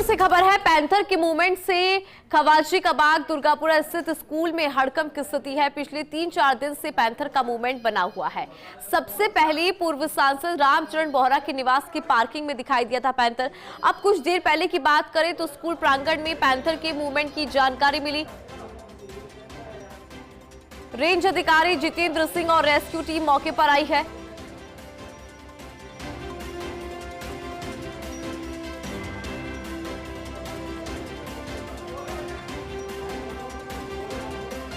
से खबर है पैंथर के मूवमेंट से खवाजी का बाग दुर्गापुरा स्थित स्कूल में हड़कंप की स्थिति है। पिछले 3-4 दिन से पैंथर का मूवमेंट बना हुआ है। सबसे पहले पूर्व सांसद रामचरण बोहरा के निवास की पार्किंग में दिखाई दिया था पैंथर। अब कुछ देर पहले की बात करें तो स्कूल प्रांगण में पैंथर के मूवमेंट की जानकारी मिली। रेंज अधिकारी जितेंद्र सिंह और रेस्क्यू टीम मौके पर आई है।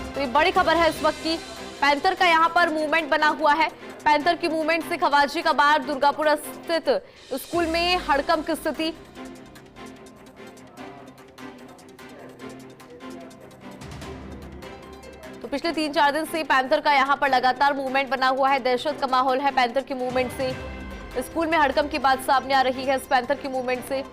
तो ये बड़ी खबर है इस वक्त की, पैंथर का यहां पर मूवमेंट बना हुआ है। पैंथर की मूवमेंट से खवाजी का बाग दुर्गापुरा स्थित स्कूल में हड़कंप की स्थिति। तो पिछले 3-4 दिन से पैंथर का यहां पर लगातार मूवमेंट बना हुआ है। दहशत का माहौल है पैंथर के मूवमेंट से। स्कूल में हड़कंप की बात सामने आ रही है इस पैंथर के मूवमेंट से।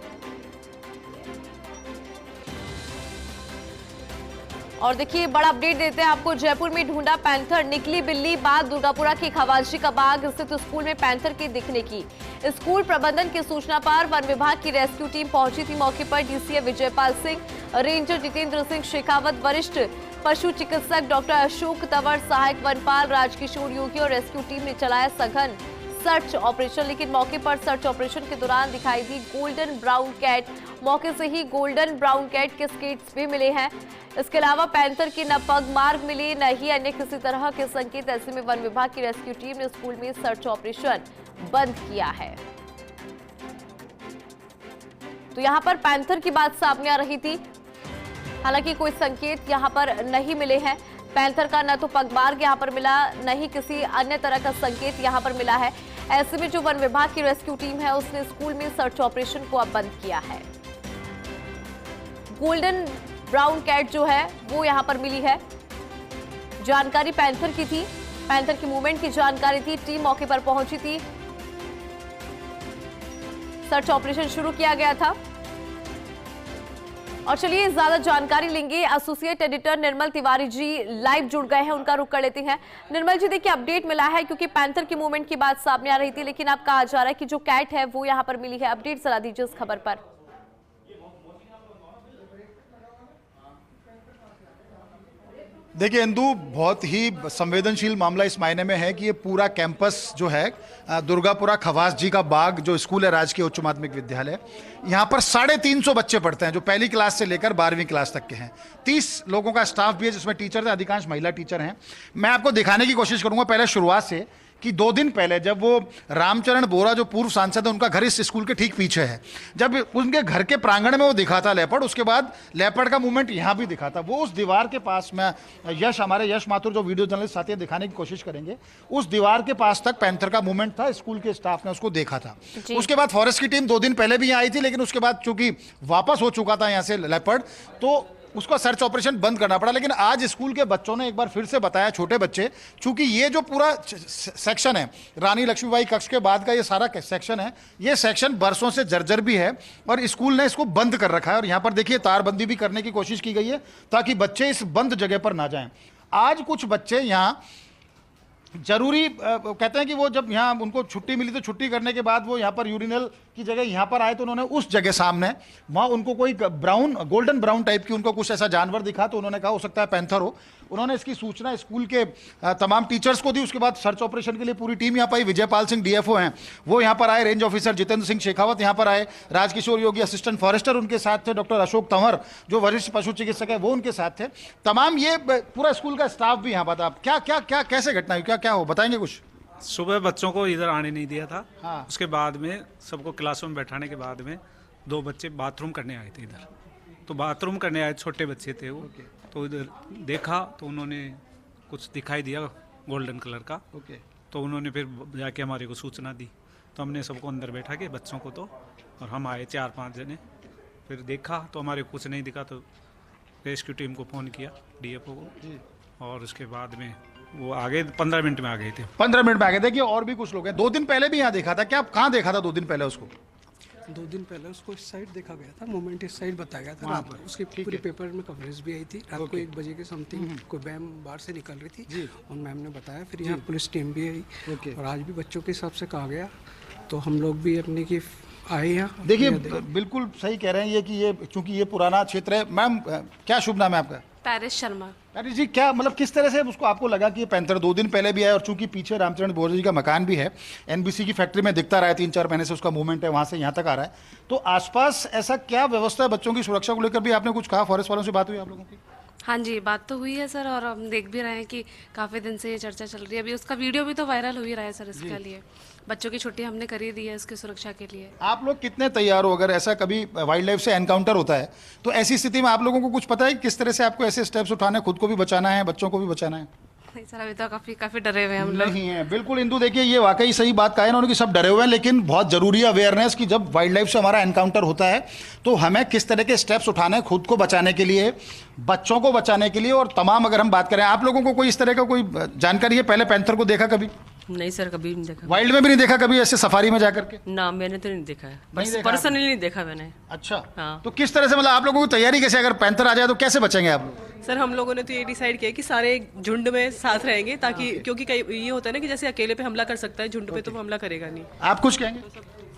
और देखिए बड़ा अपडेट देते हैं आपको। जयपुर में ढूंढा पैंथर, निकली बिल्ली बात दुर्गापुरा के खवाजी का बाग स्थित स्कूल में पैंथर के दिखने की। स्कूल प्रबंधन की सूचना पर वन विभाग की रेस्क्यू टीम पहुंची थी मौके पर। डीसीएफ विजयपाल सिंह, रेंजर जितेंद्र सिंह शेखावत, वरिष्ठ पशु चिकित्सक डॉक्टर अशोक तंवर, सहायक वनपाल राजकिशोर योगी और रेस्क्यू टीम ने चलाया सघन सर्च ऑपरेशन। लेकिन मौके पर सर्च ऑपरेशन के दौरान दिखाई दी गोल्डन ब्राउन कैट। मौके से ही गोल्डन ब्राउन कैट के स्केट्स भी मिले हैं। इसके अलावा पैंथर के न पग मार्ग मिले न ही अन्य किसी तरह के संकेत। ऐसे में वन विभाग की रेस्क्यू टीम ने स्कूल में सर्च ऑपरेशन बंद किया है। तो यहां पर पैंथर की बात सामने आ रही थी। हालांकि कोई संकेत यहां पर नहीं मिले हैं। पैंथर का न तो पगमार्ग यहां पर मिला, न ही किसी अन्य तरह का संकेत यहां पर मिला है। ऐसे में जो वन विभाग की रेस्क्यू टीम है उसने स्कूल में सर्च ऑपरेशन को अब बंद किया है। गोल्डन ब्राउन कैट जो है वो यहां पर मिली है। जानकारी पैंथर की थी, पैंथर की मूवमेंट की जानकारी थी। टीम मौके पर पहुंची थी, सर्च ऑपरेशन शुरू किया गया था। और चलिए ज्यादा जानकारी लेंगे। एसोसिएट एडिटर निर्मल तिवारी जी लाइव जुड़ गए हैं, उनका रुख कर लेते हैं। निर्मल जी देखिए अपडेट मिला है क्योंकि पैंथर की मूवमेंट की बात सामने आ रही थी, लेकिन अब कहा जा रहा है कि जो कैट है वो यहां पर मिली है। अपडेट चला दीजिए इस खबर पर। देखिए इंदु, बहुत ही संवेदनशील मामला इस मायने में है कि ये पूरा कैंपस जो है दुर्गापुरा खवास जी का बाग जो स्कूल है राजकीय उच्च माध्यमिक विद्यालय, यहाँ पर 350 बच्चे पढ़ते हैं जो पहली क्लास से लेकर 12वीं क्लास तक के हैं। 30 लोगों का स्टाफ भी है जिसमें टीचर है, अधिकांश महिला टीचर हैं। मैं आपको दिखाने की कोशिश करूंगा पहले शुरुआत से कि 2 दिन पहले जब वो रामचरण बोहरा जो पूर्व सांसद है उनका घर इस स्कूल के ठीक पीछे है, जब उनके घर के प्रांगण में वो दिखा था लेपर्ड, उसके बाद लेपर्ड का मूवमेंट यहाँ भी दिखा था। वो उस दीवार के पास में हमारे यश माथुर जो वीडियो जर्नलिस्ट साथी दिखाने की कोशिश करेंगे, उस दीवार के पास तक पैंथर का मूवमेंट था। स्कूल के स्टाफ ने उसको देखा था। उसके बाद फॉरेस्ट की टीम 2 दिन पहले भी यहाँ आई थी, लेकिन उसके बाद चूंकि वापस हो चुका था यहाँ से लेपर्ड तो उसको सर्च ऑपरेशन बंद करना पड़ा। लेकिन आज स्कूल के बच्चों ने एक बार फिर से बताया, छोटे बच्चे, चूंकि ये जो पूरा सेक्शन है रानी लक्ष्मीबाई कक्ष के बाद का ये सारा सेक्शन है, ये सेक्शन बरसों से जर्जर भी है और स्कूल ने इसको बंद कर रखा है। और यहाँ पर देखिए तारबंदी भी करने की कोशिश की गई है ताकि बच्चे इस बंद जगह पर ना जाएं। आज कुछ बच्चे यहाँ जरूरी कहते हैं कि वो जब यहाँ उनको छुट्टी मिली तो छुट्टी करने के बाद वो यहाँ पर यूरिनल की जगह यहाँ पर आए तो उन्होंने उस जगह सामने वहाँ उनको कोई गोल्डन ब्राउन टाइप की उनको कुछ ऐसा जानवर दिखा तो उन्होंने कहा हो सकता है पैंथर हो। उन्होंने इसकी सूचना स्कूल के तमाम टीचर्स को दी। उसके बाद सर्च ऑपरेशन के लिए पूरी टीम यहाँ पर आई। विजयपाल सिंह डीएफओ हैं वो यहाँ पर आए, रेंज ऑफिसर जितेंद्र सिंह शेखावत यहाँ पर आए, राजकिशोर योगी असिस्टेंट फॉरेस्टर उनके साथ थे, डॉक्टर अशोक तंवर जो वरिष्ठ पशु चिकित्सक है वो उनके साथ थे। तमाम ये पूरा स्कूल का स्टाफ भी यहाँ पर था। क्या क्या क्या कैसे घटना हुई, क्या क्या हो बताएंगे कुछ? सुबह बच्चों को इधर आने नहीं दिया था। हाँ। उसके बाद में सबको क्लासों में बैठाने के बाद में 2 बच्चे बाथरूम करने आए थे इधर। तो बाथरूम करने आए, छोटे बच्चे थे वो। तो इधर देखा तो उन्होंने कुछ दिखाई दिया गोल्डन कलर का। तो उन्होंने फिर जाके हमारे को सूचना दी तो हमने सबको अंदर बैठा के बच्चों को तो, और हम आए 4-5 जने। फिर देखा तो हमारे कुछ नहीं दिखा तो रेस्क्यू टीम को फ़ोन किया, डीएफओ को, और उसके बाद में वो आगे 15 मिनट में आ गए थे। 15 मिनट में आ गए। देखिए और भी कुछ लोग हैं। 2 दिन पहले भी यहाँ देखा था। क्या आप कहाँ देखा था 2 दिन पहले उसको? 2 दिन पहले उसको इस साइड देखा गया था, मूवमेंट इस साइड बताया गया था। रात को उसकी पूरी पेपर में कवरेज भी आई थी। रात को 1 बजे के समथिंग कोई मैम बाहर से निकल रही थी और मैम ने बताया। फिर यहाँ पुलिस टीम भी आई और आज भी बच्चों के हिसाब से कहा गया तो हम लोग भी अपने की आए यहाँ। देखिए बिल्कुल सही कह रहे हैं ये कि ये चूंकि ये पुराना क्षेत्र है। मैम क्या शुभ नाम है आपका? पैरिस शर्मा। अरे जी, क्या मतलब किस तरह से उसको आपको लगा कि ये पैंथर 2 दिन पहले भी आया, और चूंकि पीछे रामचरण बोरा जी का मकान भी है, एनबीसी की फैक्ट्री में दिखता रहा है 3-4 महीने से, उसका मूवमेंट है वहाँ से यहाँ तक आ रहा है, तो आसपास ऐसा क्या व्यवस्था है बच्चों की सुरक्षा को लेकर भी आपने कुछ कहा? फॉरेस्ट वालों से बात हुई आप लोगों की? हाँ जी, बात तो हुई है सर, और हम देख भी रहे हैं कि काफ़ी दिन से ये चर्चा चल रही है। अभी उसका वीडियो भी तो वायरल हो ही रहा है सर। इसके लिए बच्चों की छुट्टी हमने कर ही दी है इसकी सुरक्षा के लिए। आप लोग कितने तैयार हो अगर ऐसा कभी वाइल्ड लाइफ से एनकाउंटर होता है तो ऐसी स्थिति में आप लोगों को कुछ पता है किस तरह से आपको ऐसे स्टेप्स उठाने, खुद को भी बचाना है, बच्चों को भी बचाना है? नहीं सर, अभी तो काफ़ी डरे हुए हैं हम लोग। नहीं है, बिल्कुल इंदु, देखिए ये वाकई सही बात कहा है इन्होंने कि सब डरे हुए हैं, लेकिन बहुत जरूरी है अवेयरनेस कि जब वाइल्ड लाइफ से हमारा एनकाउंटर होता है तो हमें किस तरह के स्टेप्स उठाने हैं खुद को बचाने के लिए, बच्चों को बचाने के लिए। और तमाम अगर हम बात करें, आप लोगों को कोई इस तरह का कोई जानकारी है? पहले पैंथर को देखा कभी? नहीं सर, कभी नहीं देखा। वाइल्ड में भी नहीं देखा कभी ऐसे सफारी में जाकर के? ना, मैंने तो नहीं देखा है, नहीं देखा पर्सनली नहीं देखा मैंने। अच्छा, हाँ। तो किस तरह से मतलब आप लोगों की तैयारी कैसे, अगर पैंथर आ जाए तो कैसे बचेंगे आप लोग? सर हम लोगों ने तो ये डिसाइड किया कि सारे झुंड में साथ रहेंगे, ताकि क्योंकि कई ये होता है ना कि जैसे अकेले पे हमला कर सकता है, झुंड पे तो हमला करेगा नहीं। आप कुछ कहेंगे?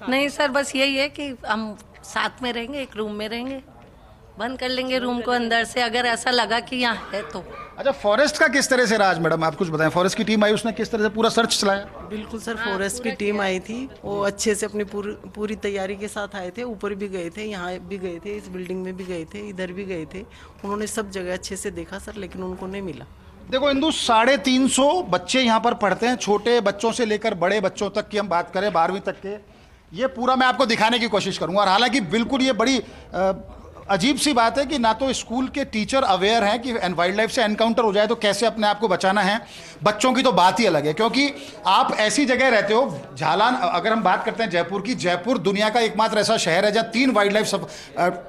नहीं सर, बस यही है कि हम साथ में रहेंगे, एक रूम में रहेंगे, बंद कर लेंगे रूम को अंदर से, अगर ऐसा लगा कि यहाँ है तो। अच्छा, फॉरेस्ट का किस तरह से राज, मैडम आप कुछ बताएं, फॉरेस्ट की टीम आई, उसने किस तरह से पूरा सर्च चलाया? बिल्कुल सर, फॉरेस्ट की टीम आई थी, वो अच्छे से अपनी पूरी तैयारी के साथ आए थे। ऊपर भी गए थे, यहाँ भी गए थे, इस बिल्डिंग में भी गए थे, इधर भी गए थे। उन्होंने सब जगह अच्छे से देखा सर, लेकिन उनको नहीं मिला। देखो इंदु, 350 बच्चे यहाँ पर पढ़ते हैं, छोटे बच्चों से लेकर बड़े बच्चों तक की हम बात करें, 12वीं तक के, ये पूरा मैं आपको दिखाने की कोशिश करूंगा। और हालांकि बिल्कुल ये बड़ी अजीब सी बात है कि ना तो स्कूल के टीचर अवेयर हैं कि वाइल्ड लाइफ से एनकाउंटर हो जाए तो कैसे अपने आप को बचाना है। बच्चों की तो बात ही अलग है, क्योंकि आप ऐसी जगह रहते हो, झालान, अगर हम बात करते हैं जयपुर की, जयपुर दुनिया का एकमात्र ऐसा शहर है जहाँ 3 वाइल्ड लाइफ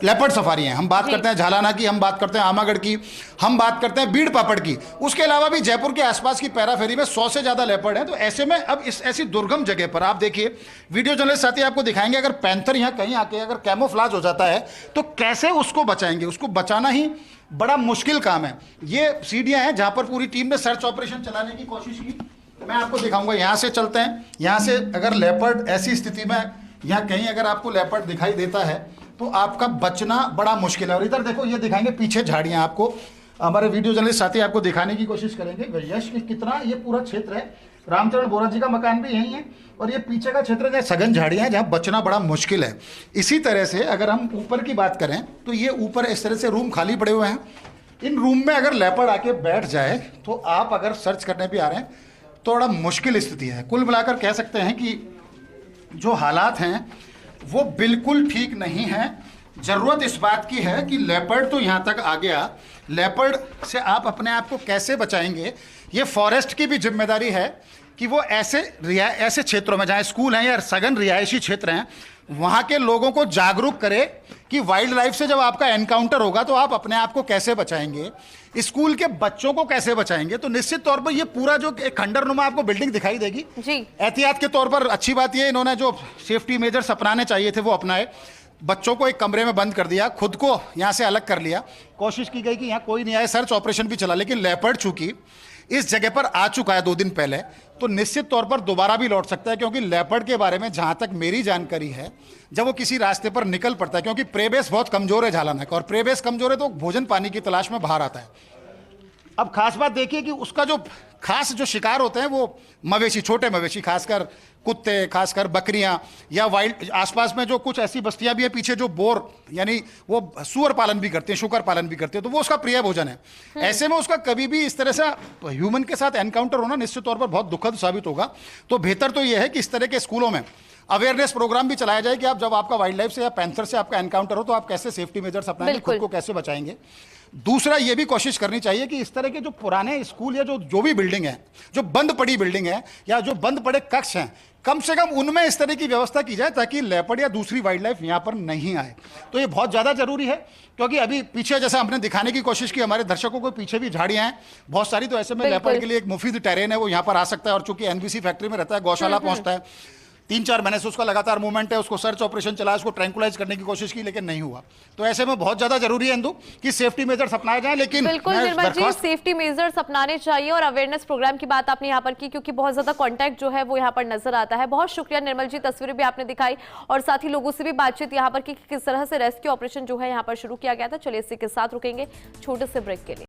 लेपर्ड सफारी हैं। हम बात करते हैं झालाना की, हम बात करते हैं आमागढ़ की, हम बात करते हैं बीड़ पापड़ की, उसके अलावा भी जयपुर के आसपास की पैराफेरी में 100 से ज़्यादा लेपर्ड हैं। तो ऐसे में अब इस ऐसी दुर्गम जगह पर आप देखिए, वीडियो जर्नलिस्ट साथी आपको दिखाएंगे, अगर पैंथर यहाँ कहीं आके अगर कैमोफ्लाज हो जाता है तो कैसे उसको बचाएंगे? उसको बचाना ही बड़ा मुश्किल काम है। ये सीढ़ियां हैं जहां पर पूरी टीम ने सर्च ऑपरेशन चलाने की कोशिश की। मैं आपको दिखाऊंगा, यहां से चलते हैं, यहां से अगर लेपर्ड ऐसी स्थिति में यहां कहीं अगर आपको लेपर्ड दिखाई देता है तो आपका बचना बड़ा मुश्किल है। और इधर देखो, ये दिखाएंगे पीछे झाड़ियां, आपको हमारे वीडियो जर्नलिस्ट साथी आपको दिखाने की कोशिश करेंगे यश कि कितना ये पूरा क्षेत्र है। रामचरण बोरा जी का मकान भी यही है, और ये पीछे का क्षेत्र जहाँ सघन झाड़ियाँ हैं, जहाँ बचना बड़ा मुश्किल है। इसी तरह से अगर हम ऊपर की बात करें तो ये ऊपर इस तरह से रूम खाली पड़े हुए हैं। इन रूम में अगर लेपर्ड आके बैठ जाए तो आप अगर सर्च करने भी आ रहे हैं तो बड़ा मुश्किल स्थिति है। कुल मिलाकर कह सकते हैं कि जो हालात हैं वो बिल्कुल ठीक नहीं है। ज़रूरत इस बात की है कि लेपर्ड तो यहाँ तक आ गया, लेपर्ड से आप अपने आप को कैसे बचाएंगे, ये फॉरेस्ट की भी जिम्मेदारी है कि वो ऐसे क्षेत्रों में जहाँ स्कूल हैं या सघन रिहायशी क्षेत्र हैं, वहाँ के लोगों को जागरूक करे कि वाइल्ड लाइफ से जब आपका एनकाउंटर होगा तो आप अपने आप को कैसे बचाएंगे, स्कूल के बच्चों को कैसे बचाएंगे। तो निश्चित तौर पर ये पूरा जो एक खंडरनुमा आपको बिल्डिंग दिखाई देगी जी, एहतियात के तौर पर अच्छी बात ये, इन्होंने जो सेफ्टी मेजर्स अपनाने चाहिए थे वो अपनाए। बच्चों को एक कमरे में बंद कर दिया, खुद को यहाँ से अलग कर लिया, कोशिश की गई कि यहाँ कोई नहीं आए, सर्च ऑपरेशन भी चला। लेकिन लेपर्ड चूंकि इस जगह पर आ चुका है 2 दिन पहले, तो निश्चित तौर पर दोबारा भी लौट सकता है। क्योंकि लेपर्ड के बारे में जहाँ तक मेरी जानकारी है, जब वो किसी रास्ते पर निकल पड़ता है, क्योंकि प्रेबेस बहुत कमजोर है झालाना का, और प्रेबेस कमजोर है तो भोजन पानी की तलाश में बाहर आता है। अब खास बात देखिए कि उसका जो खास जो शिकार होते हैं वो मवेशी, छोटे मवेशी, खासकर कुत्ते, खासकर बकरियां, या वाइल्ड आसपास में जो कुछ ऐसी बस्तियां भी है पीछे जो बोर यानी वो सुअर पालन भी करते हैं, शुकर पालन भी करते हैं, तो वो उसका प्रिय भोजन है। ऐसे में उसका कभी भी इस तरह से ह्यूमन के साथ एनकाउंटर होना निश्चित तौर पर बहुत दुखद साबित होगा। तो बेहतर तो यह है कि इस तरह के स्कूलों में अवेयरनेस प्रोग्राम भी चलाया जाए कि आप जब आपका वाइल्ड लाइफ से या पैंथर से आपका एनकाउंटर हो तो आप कैसे सेफ्टी मेजर्स अपनाएंगे, खुद को कैसे बचाएंगे। दूसरा ये भी कोशिश करनी चाहिए कि इस तरह के जो पुराने स्कूल या जो भी बिल्डिंग है, जो बंद पड़ी बिल्डिंग है या जो बंद पड़े कक्ष हैं, कम से कम उनमें इस तरह की व्यवस्था की जाए ताकि लेपर्ड या दूसरी वाइल्ड लाइफ यहाँ पर नहीं आए। तो ये बहुत ज़्यादा जरूरी है, क्योंकि अभी पीछे जैसा हमने दिखाने की कोशिश की हमारे दर्शकों को, पीछे भी झाड़ियाँ हैं बहुत सारी, तो ऐसे में लेपर्ड के लिए एक मुफीद टेरेन है, वो यहाँ पर आ सकता है। और चूंकि एनबीसी फैक्ट्री में रहता है, गौशाला पहुँचता है, 3-4 महीने से उसका लगातार मूवमेंट है, उसको सर्च ऑपरेशन चलाया, उसको ट्रैंकुलाइज करने की कोशिश की, लेकिन नहीं हुआ। तो ऐसे में बहुत ज्यादा जरूरी है इंदु कि सेफ्टी मेजर्स अपनाए जाएं। लेकिन बिल्कुल निर्मल जी, सेफ्टी मेजर्स अपनाने चाहिए और अवेयरनेस प्रोग्राम की बात आपने यहाँ पर की, क्योंकि बहुत ज्यादा कॉन्टैक्ट जो है वो यहाँ पर नजर आता है। बहुत शुक्रिया निर्मल जी, तस्वीरें भी आपने दिखाई और साथ ही लोगों से भी बातचीत यहाँ पर की किस तरह से रेस्क्यू ऑपरेशन जो है यहाँ पर शुरू किया गया था। चलिए इसी के साथ रुकेंगे छोटे से ब्रेक के लिए।